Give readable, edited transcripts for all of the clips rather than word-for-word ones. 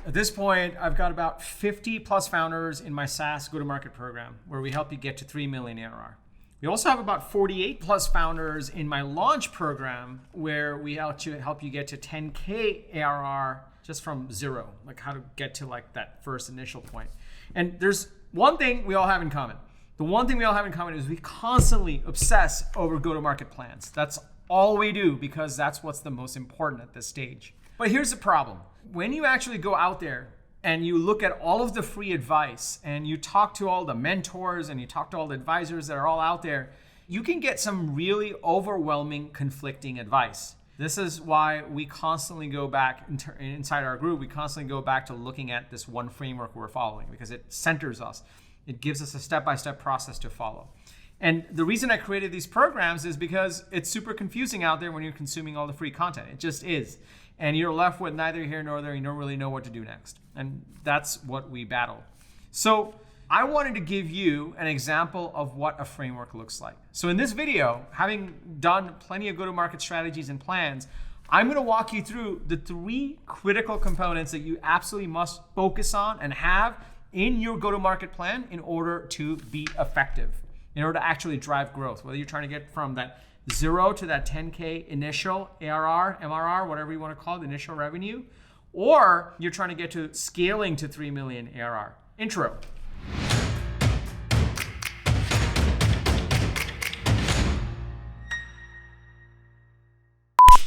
At this point, I've got about 50 plus founders in my SaaS go-to-market program where we help you get to 3 million ARR. We also have about 48 plus founders in my launch program where we help you get to 10K ARR just from zero, like how to get to like that first initial point. And there's one thing we all have in common. The one thing we all have in common is we constantly obsess over go-to-market plans. That's all we do because that's what's the most important at this stage. But here's the problem. When you actually go out there and you look at all of the free advice and you talk to all the mentors and you talk to all the advisors that are all out there, you can get some really overwhelming, conflicting advice. This is why we constantly go back inside our group, we constantly go back to looking at this one framework we're following because it centers us. It gives us a step-by-step process to follow. And the reason I created these programs is because it's super confusing out there when you're consuming all the free content. It just is. And you're left with neither here nor there. You don't really know what to do next. And that's what we battle. So I wanted to give you an example of what a framework looks like. So in this video, having done plenty of go-to-market strategies and plans, I'm going to walk you through the 3 critical components that you absolutely must focus on and have in your go-to-market plan in order to be effective, in order to actually drive growth, whether you're trying to get from that 0 to that 10K initial ARR, MRR, whatever you want to call it, initial revenue, or you're trying to get to scaling to 3 million ARR. Intro.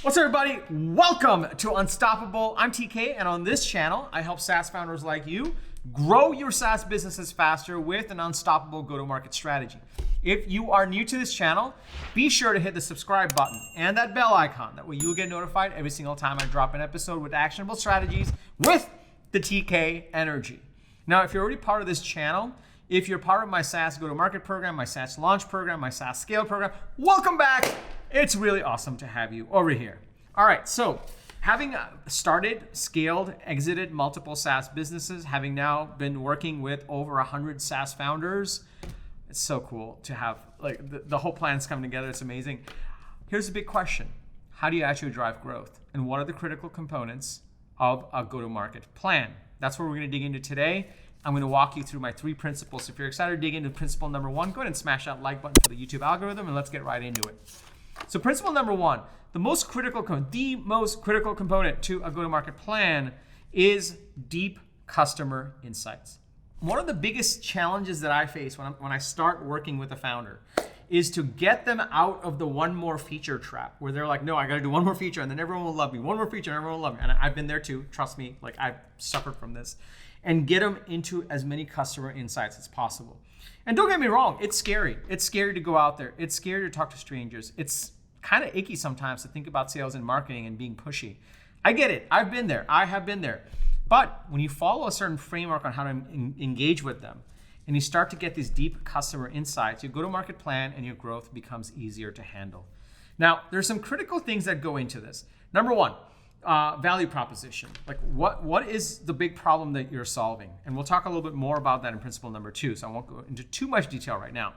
What's up, everybody? Welcome to Unstoppable. I'm TK, and on this channel, I help SaaS founders like you grow your SaaS businesses faster with an unstoppable go-to-market strategy. If you are new to this channel, be sure to hit the subscribe button and that bell icon. That way you'll get notified every single time I drop an episode with actionable strategies with the TK energy. Now, if you're already part of this channel, if you're part of my SaaS go-to-market program, my SaaS launch program, my SaaS scale program, welcome back. It's really awesome to have you over here. All right, so having started, scaled, exited multiple SaaS businesses, having now been working with over 100 SaaS founders, it's so cool to have like the whole plan's coming together. It's amazing. Here's the big question. How do you actually drive growth? And what are the critical components of a go-to-market plan? That's what we're going to dig into today. I'm going to walk you through my 3 principles. If you're excited to dig into principle number 1, go ahead and smash that like button for the YouTube algorithm and let's get right into it. So principle number 1, the most critical component to a go-to-market plan is deep customer insights. One of the biggest challenges that I face when I start working with a founder is to get them out of the one more feature trap where they're like, no, I got to do one more feature and then everyone will love me. One more feature and everyone will love me. And I've been there too. Trust me, like I've suffered from this. And get them into as many customer insights as possible. And don't get me wrong, it's scary. It's scary to go out there. It's scary to talk to strangers. It's kind of icky sometimes to think about sales and marketing and being pushy. I get it. I've been there. I have been there. But when you follow a certain framework on how to engage with them, and you start to get these deep customer insights, your go-to-market plan and your growth becomes easier to handle. Now, there's some critical things that go into this. Number 1, value proposition. Like what is the big problem that you're solving? And we'll talk a little bit more about that in principle number 2, so I won't go into too much detail right now.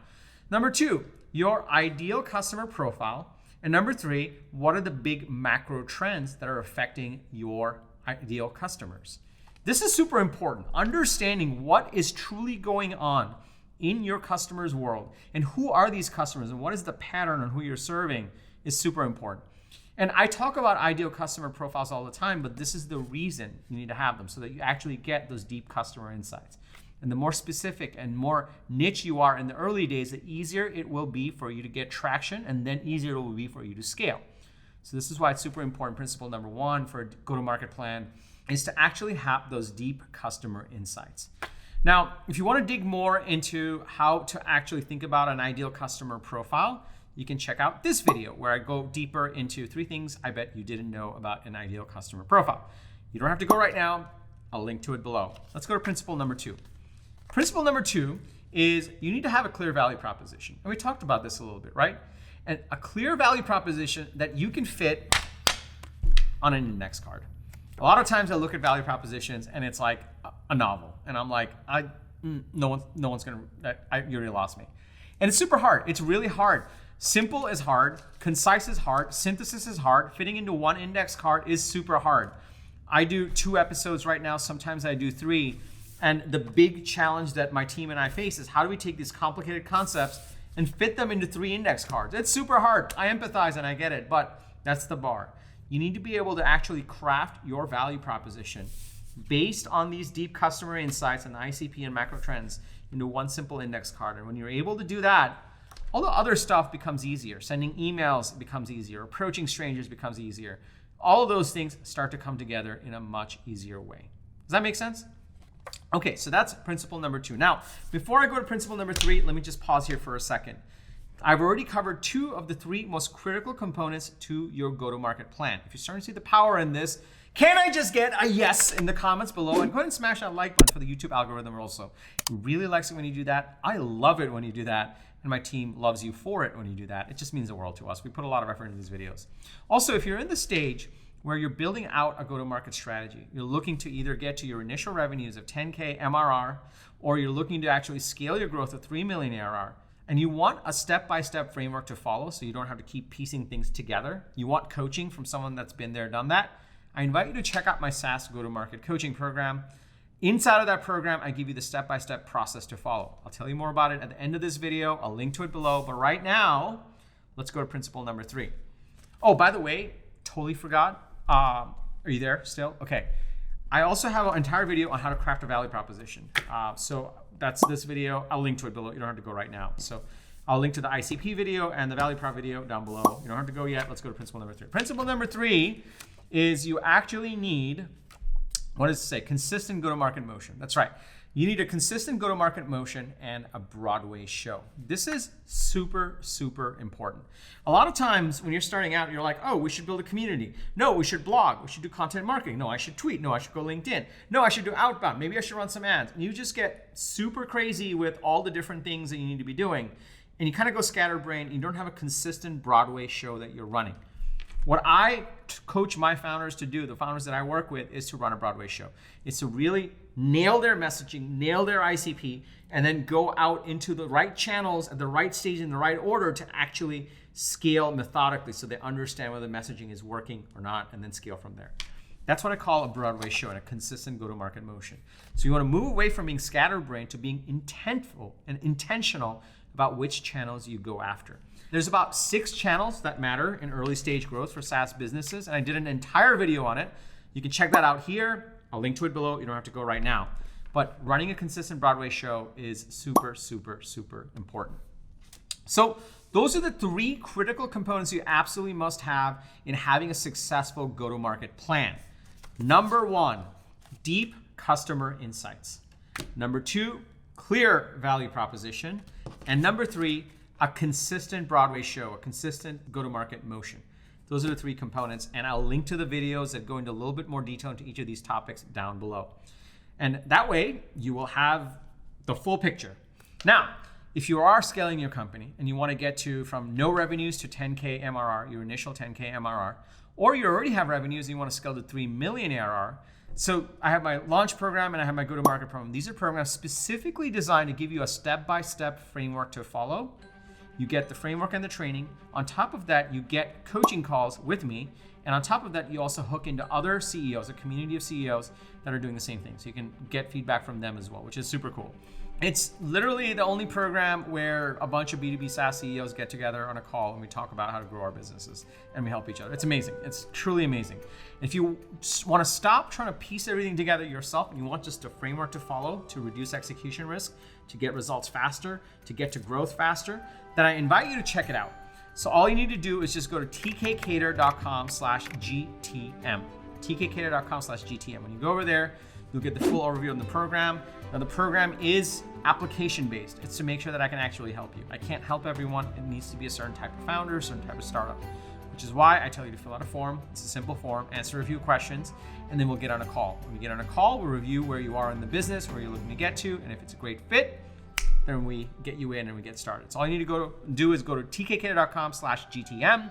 Number 2, your ideal customer profile. And number 3, what are the big macro trends that are affecting your ideal customers? This is super important. Understanding what is truly going on in your customer's world and who are these customers and what is the pattern on who you're serving is super important. And I talk about ideal customer profiles all the time, but this is the reason you need to have them so that you actually get those deep customer insights. And the more specific and more niche you are in the early days, the easier it will be for you to get traction and then easier it will be for you to scale. So this is why it's super important. Principle number 1 for a go-to-market plan is to actually have those deep customer insights. Now, if you want to dig more into how to actually think about an ideal customer profile, you can check out this video where I go deeper into 3 things I bet you didn't know about an ideal customer profile. You don't have to go right now. I'll link to it below. Let's go to principle number 2. Principle number 2 is you need to have a clear value proposition. And we talked about this a little bit, right? And a clear value proposition that you can fit on an index card. A lot of times I look at value propositions and it's like a novel. And I'm like, no one's gonna, you already lost me. And it's super hard. It's really hard. Simple is hard, concise is hard, synthesis is hard, fitting into one index card is super hard. I do 2 episodes right now. Sometimes I do 3. And the big challenge that my team and I face is how do we take these complicated concepts and fit them into 3 index cards? It's super hard. I empathize and I get it, but that's the bar. You need to be able to actually craft your value proposition based on these deep customer insights and the ICP and macro trends into one simple index card. And when you're able to do that, all the other stuff becomes easier. Sending emails becomes easier. Approaching strangers becomes easier. All of those things start to come together in a much easier way. Does that make sense? Okay, so that's principle number 2. Now, before I go to principle number 3, let me just pause here for a second. I've already covered 2 of the 3 most critical components to your go-to-market plan. If you're starting to see the power in this, can I just get a yes in the comments below? And go ahead and smash that like button for the YouTube algorithm also. It really likes it when you do that. I love it when you do that. And my team loves you for it when you do that. It just means the world to us. We put a lot of effort into these videos. Also, if you're in the stage where you're building out a go-to-market strategy, you're looking to either get to your initial revenues of 10K MRR, or you're looking to actually scale your growth of 3 million ARR, and you want a step-by-step framework to follow so you don't have to keep piecing things together. You want coaching from someone that's been there, done that. I invite you to check out my SaaS go-to-market coaching program. Inside of that program, I give you the step-by-step process to follow. I'll tell you more about it at the end of this video. I'll link to it below. But right now, let's go to principle number 3. Oh, by the way, totally forgot. Are you there still? Okay. I also have an entire video on how to craft a value proposition. So that's this video. I'll link to it below. You don't have to go right now. So I'll link to the ICP video and the value prop video down below. You don't have to go yet. Let's go to principle number 3. Principle number 3 is you actually need, what does it say? Consistent go-to-market motion. That's right. You need a consistent go-to-market motion and a Broadway show. This is super, super important. A lot of times when you're starting out, you're like, oh, we should build a community. No, we should blog. We should do content marketing. No, I should tweet. No, I should go LinkedIn. No, I should do outbound. Maybe I should run some ads. And you just get super crazy with all the different things that you need to be doing. And you kind of go scatterbrained. You don't have a consistent Broadway show that you're running. What I coach my founders to do, the founders that I work with, is to run a Broadway show. It's to really nail their messaging, nail their ICP, and then go out into the right channels at the right stage in the right order to actually scale methodically so they understand whether the messaging is working or not, and then scale from there. That's what I call a Broadway show and a consistent go-to-market motion. So you want to move away from being scatterbrained to being intentful and intentional about which channels you go after. There's about 6 channels that matter in early stage growth for SaaS businesses, and I did an entire video on it. You can check that out here. I'll link to it below. You don't have to go right now. But running a consistent Broadway show is super, super, super important. So those are the 3 critical components you absolutely must have in having a successful go-to-market plan. Number 1, deep customer insights. Number 2, clear value proposition. And number 3, a consistent Broadway show, a consistent go-to-market motion. Those are the 3 components, and I'll link to the videos that go into a little bit more detail into each of these topics down below. And that way, you will have the full picture. Now, if you are scaling your company and you want to get to from no revenues to 10K MRR, your initial 10K MRR, or you already have revenues and you want to scale to 3 million ARR, so I have my launch program and I have my go-to-market program. These are programs specifically designed to give you a step-by-step framework to follow. You get the framework and the training. On top of that, you get coaching calls with me. And on top of that, you also hook into other CEOs, a community of CEOs that are doing the same thing. So you can get feedback from them as well, which is super cool. It's literally the only program where a bunch of B2B SaaS CEOs get together on a call and we talk about how to grow our businesses and we help each other. It's amazing. It's truly amazing. If you want to stop trying to piece everything together yourself and you want just a framework to follow to reduce execution risk, to get results faster, to get to growth faster, then I invite you to check it out. So all you need to do is just go to tkcater.com/GTM. tkcater.com/GTM. When you go over there, you'll get the full overview of the program. Now the program is application-based. It's to make sure that I can actually help you. I can't help everyone. It needs to be a certain type of founder, a certain type of startup, which is why I tell you to fill out a form. It's a simple form, answer a few questions, and then we'll get on a call. When we get on a call, we'll review where you are in the business, where you're looking to get to, and if it's a great fit, then we get you in and we get started. So all you need to do is go to tkcater.com/GTM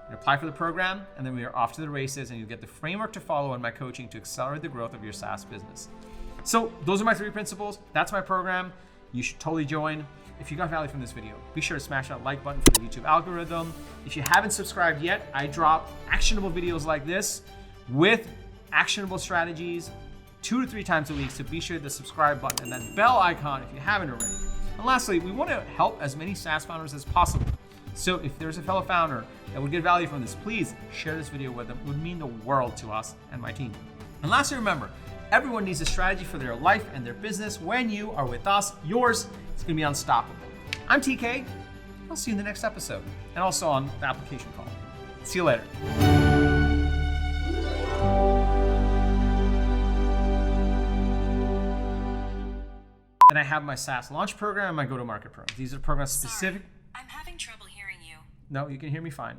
and apply for the program, and then we are off to the races, and you get the framework to follow in my coaching to accelerate the growth of your SaaS business. So those are my 3 principles. That's my program. You should totally join. If you got value from this video, be sure to smash that like button for the YouTube algorithm. If you haven't subscribed yet, I drop actionable videos like this with actionable strategies 2 to 3 times a week, so be sure to subscribe button and that bell icon if you haven't already. And lastly, we want to help as many SaaS founders as possible. So if there's a fellow founder that would get value from this, please share this video with them. It would mean the world to us and my team. And lastly, remember, everyone needs a strategy for their life and their business. When you are with us, yours is going to be unstoppable. I'm TK. I'll see you in the next episode and also on the application call. See you later. Then I have my SaaS launch program and my go-to-market program. These are programs specific. Sorry, I'm having trouble hearing you. No, you can hear me fine.